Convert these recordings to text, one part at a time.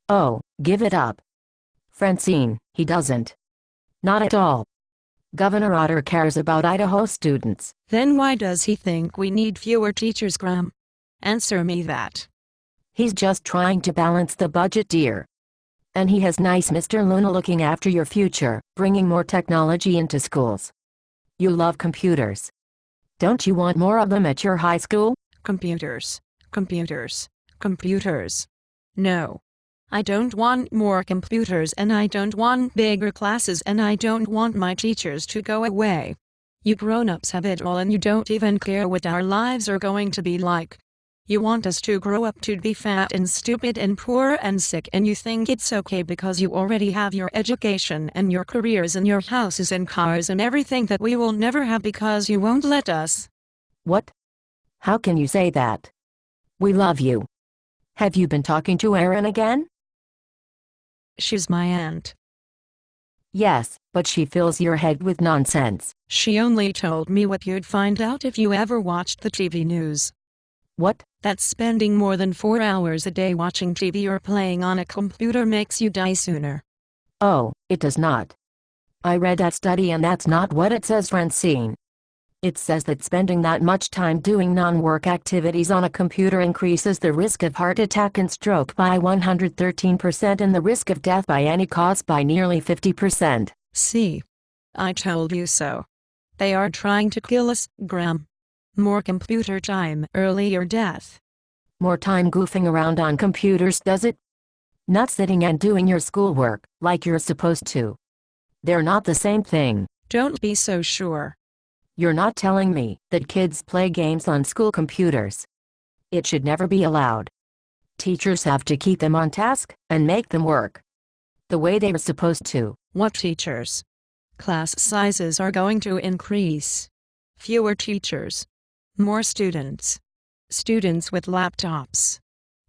Oh, give it up. Francine, he doesn't. Not at all. Governor Otter cares about Idaho students. Then why does he think we need fewer teachers, Graham? Answer me that. He's just trying to balance the budget, dear. And he has nice Mr. Luna looking after your future, bringing more technology into schools. You love computers. Don't you want more of them at your high school? Computers. Computers. Computers. No. I don't want more computers, and I don't want bigger classes, and I don't want my teachers to go away. You grown-ups have it all and you don't even care what our lives are going to be like. You want us to grow up to be fat and stupid and poor and sick, and you think it's okay because you already have your education and your careers and your houses and cars and everything that we will never have because you won't let us. What? How can you say that? We love you. Have you been talking to Erin again? She's my aunt. Yes, but she fills your head with nonsense. She only told me what you'd find out if you ever watched the TV news. What? That spending more than 4 hours a day watching TV or playing on a computer makes you die sooner. Oh, it does not. I read that study and that's not what it says, Francine. It says that spending that much time doing non-work activities on a computer increases the risk of heart attack and stroke by 113% and the risk of death by any cause by nearly 50%. See? I told you so. They are trying to kill us, Graham. More computer time, earlier death. More time goofing around on computers, does it? Not sitting and doing your schoolwork, like you're supposed to. They're not the same thing. Don't be so sure. You're not telling me that kids play games on school computers. It should never be allowed. Teachers have to keep them on task and make them work the way they are supposed to. What teachers? Class sizes are going to increase. Fewer teachers. More students. Students with laptops.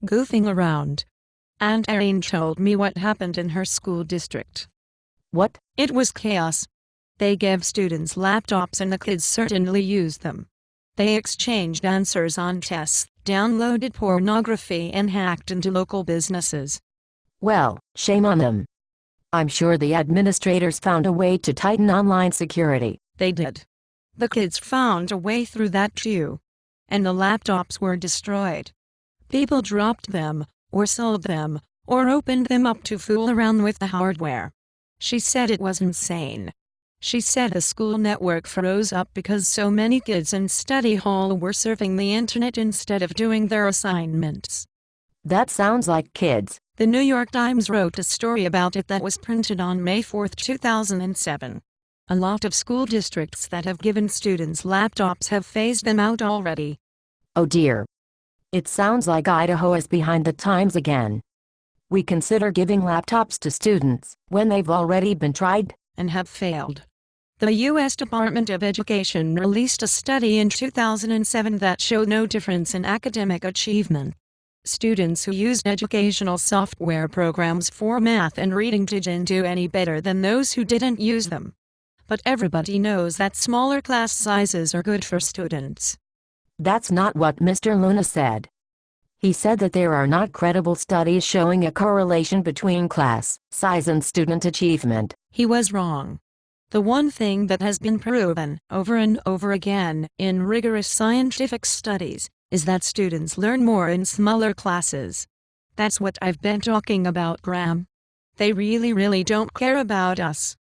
Goofing around. Aunt Erin told me what happened in her school district. What? It was chaos. They gave students laptops and the kids certainly used them. They exchanged answers on tests, downloaded pornography, and hacked into local businesses. Well, shame on them. I'm sure the administrators found a way to tighten online security. They did. The kids found a way through that too. And the laptops were destroyed. People dropped them, or sold them, or opened them up to fool around with the hardware. She said it was insane. She said the school network froze up because so many kids in study hall were surfing the internet instead of doing their assignments. That sounds like kids. The New York Times wrote a story about it that was printed on May 4, 2007. A lot of school districts that have given students laptops have phased them out already. Oh dear. It sounds like Idaho is behind the times again. We consider giving laptops to students when they've already been tried and have failed. The U.S. Department of Education released a study in 2007 that showed no difference in academic achievement. Students who used educational software programs for math and reading didn't do any better than those who didn't use them. But everybody knows that smaller class sizes are good for students. That's not what Mr. Luna said. He said that there are not credible studies showing a correlation between class size and student achievement. He was wrong. The one thing that has been proven over and over again in rigorous scientific studies is that students learn more in smaller classes. That's what I've been talking about, Graham. They really don't care about us.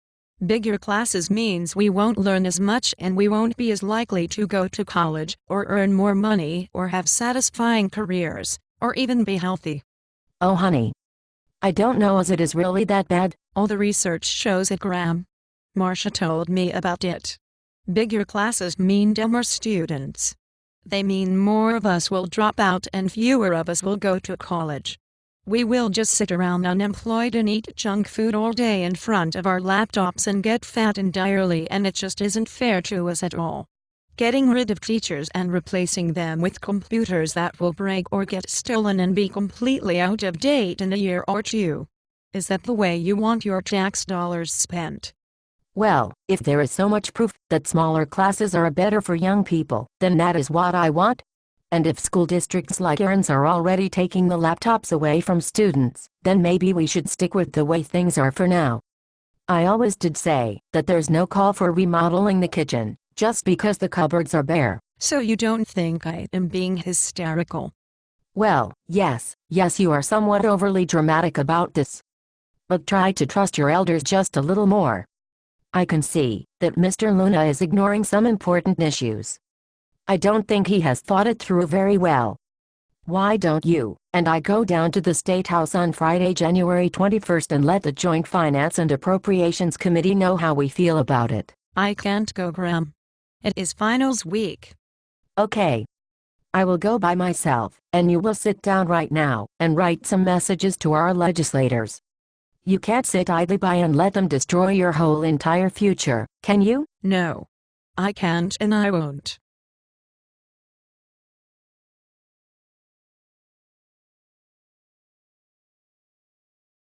Bigger classes means we won't learn as much and we won't be as likely to go to college or earn more money or have satisfying careers or even be healthy. Oh honey. I don't know as it is really that bad. All the research shows it, Graham. Marcia told me about it. Bigger classes mean dumber students. They mean more of us will drop out and fewer of us will go to college. We will just sit around unemployed and eat junk food all day in front of our laptops and get fat and die early, and it just isn't fair to us at all. Getting rid of teachers and replacing them with computers that will break or get stolen and be completely out of date in a year or two. Is that the way you want your tax dollars spent? Well, if there is so much proof that smaller classes are better for young people, then that is what I want. And if school districts like Aaron's are already taking the laptops away from students, then maybe we should stick with the way things are for now. I always did say that there's no call for remodeling the kitchen, just because the cupboards are bare. So you don't think I am being hysterical? Well, yes, you are somewhat overly dramatic about this. But try to trust your elders just a little more. I can see that Mr. Luna is ignoring some important issues. I don't think he has thought it through very well. Why don't you and I go down to the State House on Friday, January 21st and let the Joint Finance and Appropriations Committee know how we feel about it? I can't go, Graham. It is finals week. Okay. I will go by myself, and you will sit down right now and write some messages to our legislators. You can't sit idly by and let them destroy your whole entire future, can you? No. I can't and I won't.